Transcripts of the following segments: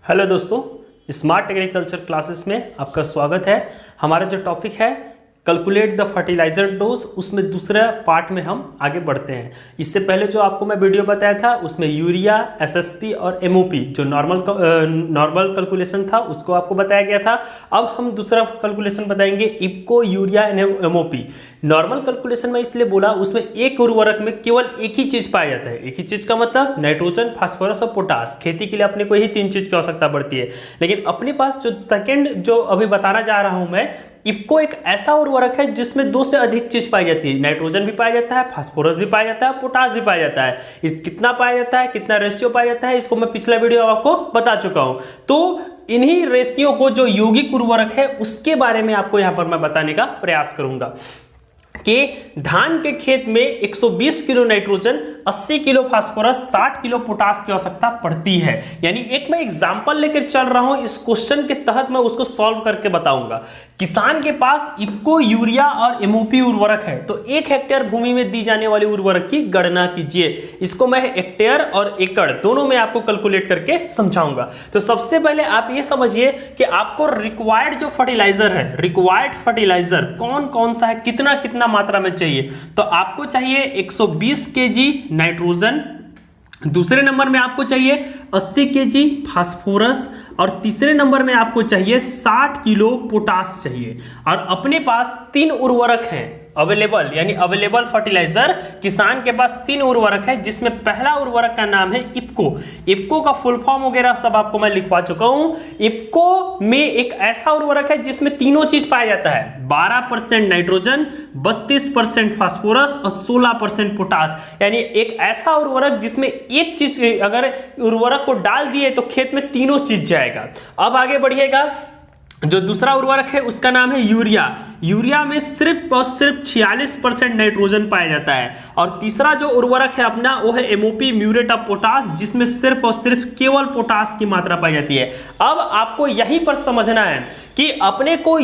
Hello दोस्तों, smart agriculture classes में आपका स्वागत है। हमारा जो टॉपिक है कैलकुलेट द फर्टिलाइजर डोज, उसमें दूसरा पार्ट में हम आगे बढ़ते हैं। इससे पहले जो आपको मैं वीडियो बताया था उसमें यूरिया, एसएसपी और एमओपी जो नॉर्मल कैलकुलेशन था उसको आपको बताया गया था। अब हम दूसरा कैलकुलेशन बताएंगे, IFFCO, urea and MOP. Normal calculation में इसलिए बोला उसमें एक उर्वरक में केवल एक ही चीज पाया जाता है। एक ही चीज का मतलब नाइट्रोजन, फास्फोरस और पोटास। खेती के लिए अपने को ही तीन चीज की आवश्यकता पड़ती है, लेकिन अपने पास जो सेकंड जो अभी बताना जा रहा हूं मैं, इफको एक ऐसा उर्वरक है जिसमें दो से अधिक चीज पाई जाती है। नाइट्रोजन भी पाया जाता है, फास्फोरस भी पाया जाता है, पोटास भी पाया जाता है। इस कितना पाया जाता है, कितना रेशियो पाया जाता है, इसको मैं पिछला वीडियो में आपको बता चुका हूं। तो इन्हीं रेशियो को जो यौगिक उर्वरक है उसके बारे में आपको यहां पर मैं बताने का प्रयास करूंगा कि धान के खेत में 120 kilo nitrogen, 80 kilo phosphorus, 60 kilo potash की आवश्यकता पड़ती है। यानी एक मैं एग्जांपल लेकर चल रहा हूं, इस क्वेश्चन के तहत मैं उसको सॉल्व करके बताऊंगा। किसान के पास इफको, यूरिया और एमओपी उर्वरक है, तो 1 हेक्टेयर भूमि में दी जाने वाली उर्वरक की गणना कीजिए। इसको मैं हेक्टेयर और एकड़ दोनों में आपको कैलकुलेट करके समझाऊंगा। तो सबसे पहले आप ये समझिए कि आपको रिक्वायर्ड जो फर्टिलाइजर है, रिक्वायर्ड फर्टिलाइजर कौन कौन सा है, कितना कितना मात्रा में चाहिए। तो आपको चाहिए 120 केजी नाइट्रोजन, दूसरे नंबर में आपको चाहिए 80 केजी फास्फोरस और तीसरे नंबर में आपको चाहिए 60 किलो पोटास चाहिए। और अपने पास 3 उर्वरक हैं अवेलेबल, यानी अवेलेबल फर्टिलाइजर किसान के पास 3 उर्वरक है, जिसमें पहला उर्वरक का नाम है इफको। इफको का फुल फॉर्म वगैरह सब आपको मैं लिखवा चुका हूं। इफको में एक ऐसा उर्वरक है जिसमें तीनों चीज पाया जाता है, 12% नाइट्रोजन, 32% फास्फोरस और 16% पोटास। यानी एक ऐसा उर्वरक जिसमें एक चीज अगर उर्वरक को डाल दिए तो खेत में तीनों चीज जाएगा। अब आगे बढ़िएगा, जो दूसरा उर्वरक है उसका नाम है यूरिया। यूरिया में सिर्फ और सिर्फ 46% नाइट्रोजन पाया जाता है। और तीसरा जो उर्वरक है अपना वो है एमओपी, म्यूरेट ऑफ पोटास, जिसमें सिर्फ और सिर्फ केवल पोटास की मात्रा पाई जाती है। अब आपको यहीं पर समझना है कि अपने को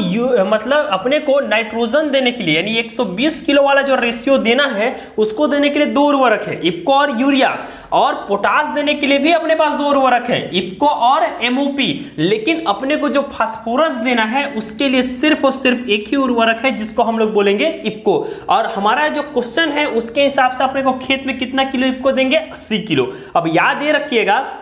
अपने को नाइट्रोजन देने के लिए, यानी 120 किलो वाला जो रेशियो देना है उसको देने के लिए 2 उर्वरक है, इफको और यूरिया। और पोटास देने के लिए भी अपने पास 2 उर्वरक है, इफको और एमओपी। लेकिन अपने को जो फास्फोरस देना है उसके लिए सिर्फ और सिर्फ एक ही उर्वरक है जिसको हम लोग बोलेंगे इफको। और हमारा जो क्वेश्चन है उसके हिसाब से अपने को खेत में कितना किलो इफको देंगे, 80 किलो। अब याद ये रखिएगा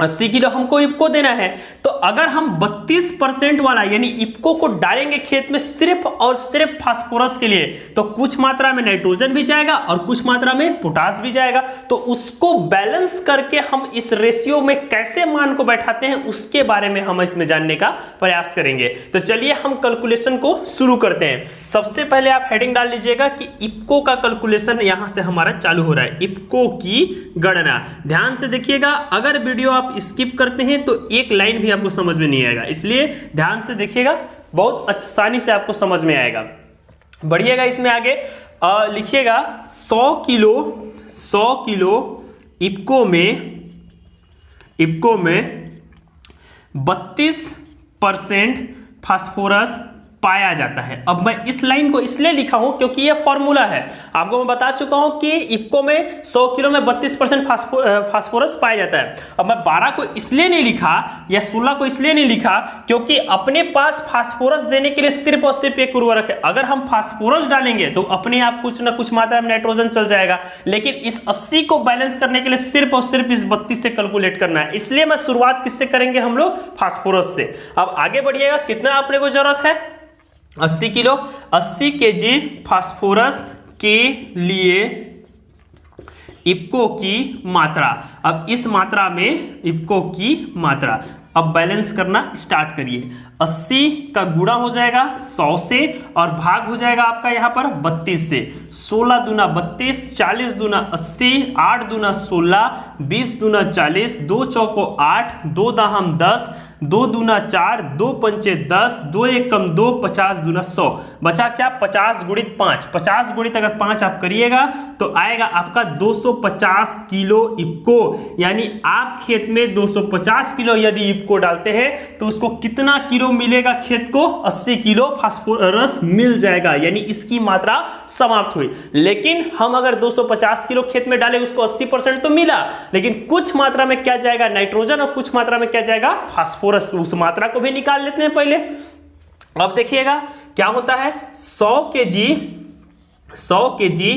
80 किलो हमको इफको देना है, तो अगर हम 32% वाला यानी इफको को डालेंगे खेत में सिर्फ और सिर्फ फास्फोरस के लिए, तो कुछ मात्रा में नाइट्रोजन भी जाएगा और कुछ मात्रा में पोटास भी जाएगा। तो उसको बैलेंस करके हम इस रेशियो में कैसे मान को बैठाते हैं उसके बारे में हम इसमें जानने का प्रयास करेंगे। तो चलिए हम कैलकुलेशन को शुरू करते हैं। सबसे पहले आप हेडिंग डाल लीजिएगा कि इफको का कैलकुलेशन यहां से हमारा चालू हो रहा है, इफको की गणना। ध्यान से देखिएगा, अगर वीडियो आप स्किप करते हैं तो एक लाइन भी आपको समझ में नहीं आएगा, इसलिए ध्यान से देखिएगा, बहुत आसानी से आपको समझ में आएगा। बढ़िएगा इसमें आगे, लिखिएगा 100 किलो इफको में 32% फास्फोरस पाया जाता है। अब मैं इस लाइन को इसलिए लिखा हूं क्योंकि यह फॉर्मूला है। आपको मैं बता चुका हूं कि इफको में 100 किलो में 32% फास्फोरस पाया जाता है। अब मैं 12 को इसलिए नहीं लिखा या 16 को इसलिए नहीं लिखा क्योंकि अपने पास फास्फोरस देने के लिए सिर्फ और सिर्फ एक उर्वरक है। अगर हम फास्फोरस डालेंगे तो अपने आप कुछ ना कुछ मात्रा में नाइट्रोजन चल जाएगा, लेकिन इस 80 को बैलेंस करने के लिए सिर्फ और सिर्फ इस 32 से कैलकुलेट करना है। इसलिए मैं शुरुआत किससे करेंगे, हम लोग फास्फोरस से। अब आगे बढ़िएगा, कितना अपने को जरूरत है, 80 किलो, 80 केजी फास्फोरस के लिए इफको की मात्रा। अब इस मात्रा में इफको की मात्रा, अब बैलेंस करना स्टार्ट करिए। 80 का गुणा हो जाएगा 100 से और भाग हो जाएगा आपका यहाँ पर 32 से। 16 दूना 32, 40 दूना 80, 8 दूना 16, 20 दूना 40, 2 चौको 8, 2 दाहम 10, 2 दूना 4, 2 पंचे 10, 2 एकम 2, 50 दूना 100। बचा क्या, 50 गुणित 5। 50 गुणित अगर 5 आप करिएगा तो आएगा आपका 250 किलो इफको। यानी आप खेत में 250 किलो यदि इफ्को डालते हैं तो उसको कितना किलो मिलेगा, खेत को 80 किलो फास्फोरस मिल जाएगा, यानी इसकी मात्रा समाप्त हुई। लेकिन हम अगर 250 किलो खेत में डाले उसको 80% तो मिला, लेकिन कुछ मात्रा में क्या जाएगा, नाइट्रोजन, और कुछ मात्रा में क्या जाएगा, फास्फोरस। तो उस मात्रा को भी निकाल लेते हैं पहले। अब देखिएगा क्या होता है, 100 केजी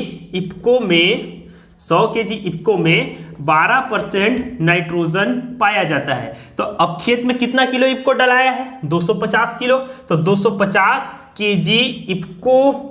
इफ्को में 12% नाइट्रोजन पाया जाता है। तो अब खेत में कितना किलो इफ्को डलाया है, 250 किलो। तो 250 केजी इफ्को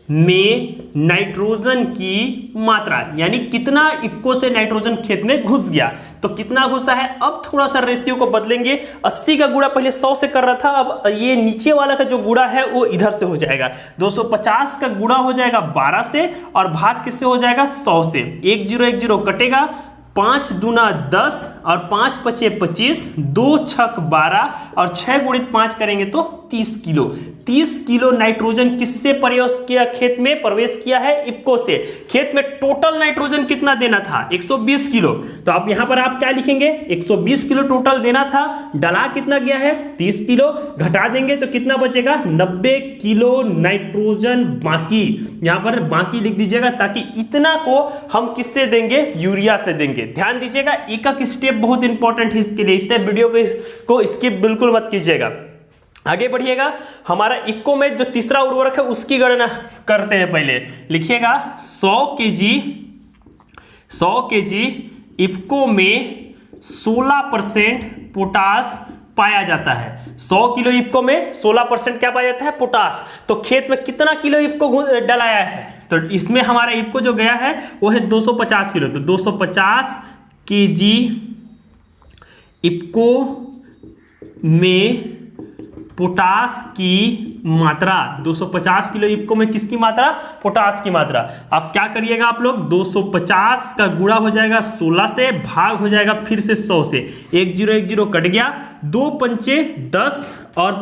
में नाइट्रोजन की मात्रा, यानी कितना इफ्को से नाइट्रोजन खेत में घुस गया, तो कितना घुसा है। अब थोड़ा सा रेशियो को बदलेंगे, 80 का गुणा पहले 100 से कर रहा था, अब ये नीचे वाला का जो गुणा है वो इधर से हो जाएगा। 250 का गुणा हो जाएगा 12 से और भाग किससे हो जाएगा, 100 से। 1010 कटेगा, 5 दूना 10 और 5 पचे 25, 2 छक 12 और 6 गुणित 5 करेंगे तो 30 किलो। 30 किलो नाइट्रोजन किससे प्रवेश किया, खेत में प्रवेश किया है इफ्को से। खेत में टोटल नाइट्रोजन कितना देना था, 120 किलो। तो आप यहां पर आप क्या लिखेंगे, 120 किलो टोटल देना था, डला कितना गया है, 30 किलो। घटा देंगे तो कितना बचेगा, 90 किलो नाइट्रोजन बाकी। यहां पर बाकी लिख दीजिएगा, ताकि इतना को हम किससे देंगे, यूरिया से देंगे। ध्यान दीजिएगा, एक एक स्टेप बहुत इंपॉर्टेंट है इसके लिए, इसलिए वीडियो को स्किप बिल्कुल मत कीजिएगा। आगे बढ़िएगा, हमारा इफ्को में जो तीसरा उर्वरक है उसकी गणना करते हैं। पहले लिखिएगा 100 केजी इफ्को में 16% पोटास पाया जाता है। 100 किलो इफ्को में 16% क्या पाया जाता है, पोटास। तो खेत में कितना किलो इफ्को डलाया है, तो इसमें हमारा इफ्को जो गया है वो है 250 किलो। तो 250 केजी इफ्को में पोटास की मात्रा, 250 किलो इफ्को में किसकी मात्रा, पोटास की मात्रा। अब क्या करिएगा आप लोग, 250 का गुणा हो जाएगा 16 से, भाग हो जाएगा फिर से 100 से। 1010 कट गया, 2 पंचे 10 और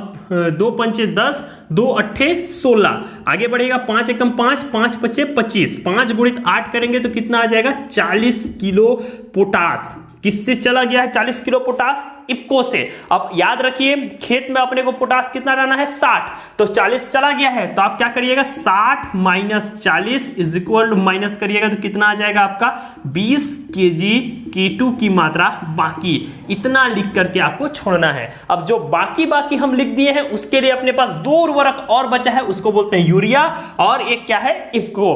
2 पंचे 10, 2 अट्ठे 16। आगे बढ़ेगा, 5 एकम 5, 5 पचे 25, 5 गुणित 8 करेंगे तो कितना आ जाएगा, 40 किलो पोटास। किससे चला गया है 40 किलो पोटास, इफ्को से। अब याद रखिए, खेत में अपने को पोटास कितना डालना है, 60। तो 40 चला गया है, तो आप क्या करिएगा, 60 minus 40 is equal to, minus करिएगा तो कितना आ जाएगा आपका, 20 केजी K2 की मात्रा बाकी। इतना लिख करके आपको छोड़ना है। अब जो बाकी हम लिख दिए हैं, उसके लिए अपने पास 2 उर्वरक और बचा है, उसको बोलते हैं यूरिया, और एक क्या है, इफ्को,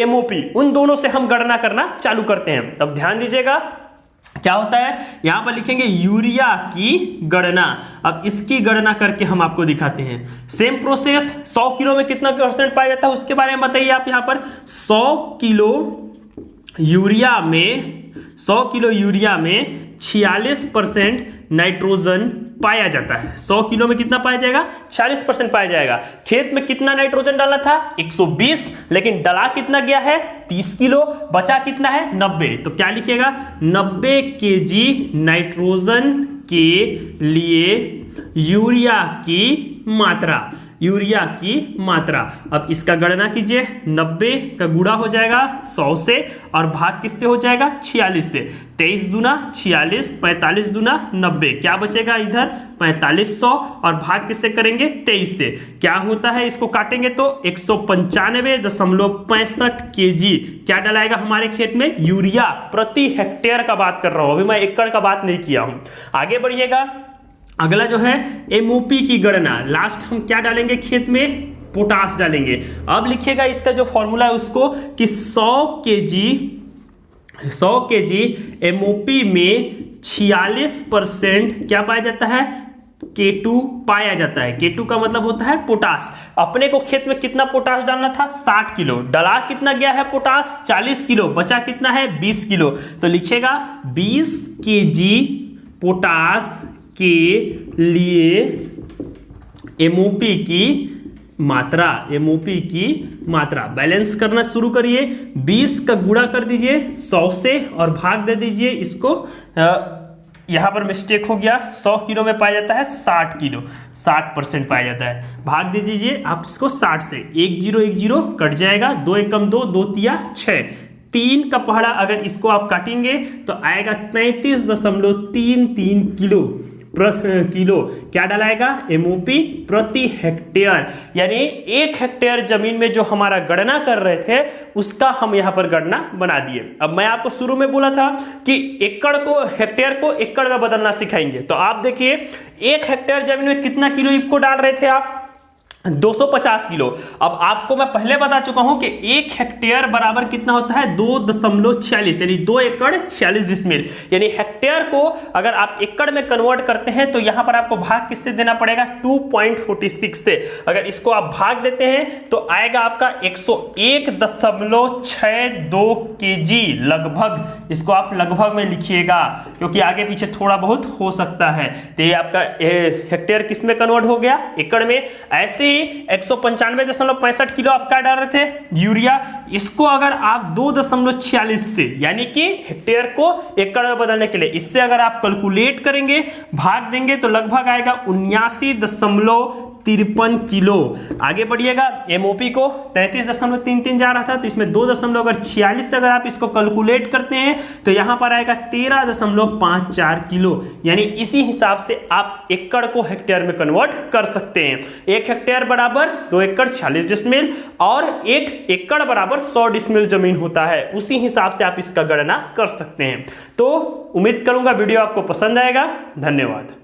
MOP। उन दोनों से हम गणना करना चालू करते हैं। अब ध्यान दीजिएगा क्या होता है, यहां पर लिखेंगे यूरिया की गणना। अब इसकी गणना करके हम आपको दिखाते हैं। सेम प्रोसेस, 100 किलो में कितना % पाया जाता है उसके बारे में बताइए आप। यहां पर 100 किलो यूरिया में 46% नाइट्रोजन पाया जाता है। 100 किलो में कितना पाया जाएगा, 46% पाया जाएगा। खेत में कितना नाइट्रोजन डालना था, 120, लेकिन डला कितना गया है, 30 किलो, बचा कितना है, 90। तो क्या लिखिएगा, 90 केजी नाइट्रोजन के लिए यूरिया की मात्रा। अब इसका गणना कीजिए, 90 का गुणा हो जाएगा 100 से और भाग किससे हो जाएगा, 46 से। 23 दूना 46, 45 दूना 90, क्या बचेगा इधर, 4500, और भाग किससे करेंगे, 23 से। क्या होता है, इसको काटेंगे तो 195.65 केजी क्या डलाएगा हमारे खेत में, यूरिया प्रति हेक्टेयर का बात कर रहा हूं, अभी मैं एकड़ का बात नहीं किया हूं। आगे बढ़िएगा, अगला जो है MOP की गणना। लास्ट हम क्या डालेंगे खेत में, पोटास डालेंगे। अब लिखिएगा इसका जो फॉर्मूला है उसको, कि 100 केजी MOP में 46% क्या पाया जाता है, K2 पाया जाता है। K2 का मतलब होता है पोटास। अपने को खेत में कितना पोटास डालना था, 60 किलो। डला कितना गया है पोटास, 40 किलो, बचा कितना है, 20 किलो। तो लिखिएगा 20 केजी पोटास के लिए MOP की मात्रा बैलेंस करना शुरू करिए। 20 का गुणा कर दीजिए 100 से और भाग दे दीजिए इसको। यहां पर मिस्टेक हो गया, 100 किलो में पाया जाता है 60 किलो, 60% पाया जाता है। भाग दे दीजिए आप इसको 60 से, 1010 कट जाएगा, 2 एकम 2, 2 तिया 6, 3 का पहाड़ा अगर इसको आप काटेंगे तो आएगा 33.33 किलो। किलो क्या डलाएगा, एमओपी प्रति हेक्टेयर। यानी 1 हेक्टेयर जमीन में जो हमारा गणना कर रहे थे उसका हम यहां पर गणना बना दिए। अब मैं आपको शुरू में बोला था कि एकड़ को, हेक्टेयर को एकड़ में बदलना सिखाएंगे, तो आप देखिए 1 हेक्टेयर जमीन में कितना किलो इफको डाल रहे थे आप, 250 किलो। अब आपको मैं पहले बता चुका हूं कि 1 हेक्टेयर बराबर कितना होता है, 2.46 यानी 2 एकड़ 46 डिसमिल। यानी हेक्टेयर को अगर आप एकड़ में कन्वर्ट करते हैं तो यहां पर आपको भाग किससे देना पड़ेगा, 2.46 से। अगर इसको आप भाग देते हैं तो आएगा आपका 101.62 केजी लगभग। इसको आप लगभग में लिखिएगा क्योंकि आगे पीछे थोड़ा बहुत हो सकता है। तो ये आपका हेक्टेयर किस में कन्वर्ट हो गया, एकड़ में। ऐसे 195.65 किलो आप क्या डाल रहे थे, यूरिया। इसको अगर आप 2.46 से यानी कि हेक्टेयर को एकड़ में बदलने के लिए इससे अगर आप कैलकुलेट करेंगे, भाग देंगे तो लगभग आएगा 79.53 किलो। आगे बढ़िएगा, एमओपी को 33.33 जा रहा था तो इसमें 2.46 से अगर आप इसको कैलकुलेट करते हैं तो यहां पर आएगा 13.54 किलो। यानी इसी हिसाब से आप एकड़ को हेक्टेयर में कन्वर्ट कर सकते हैं। 1 हेक्टेयर बराबर 2 एकड़ 46 डिसमिल और 1 एकड़ बराबर 100 डिसमिल जमीन होता है। उसी हिसाब से आप इसका गणना कर सकते हैं। तो उम्मीद करूंगा वीडियो आपको पसंद आएगा। धन्यवाद।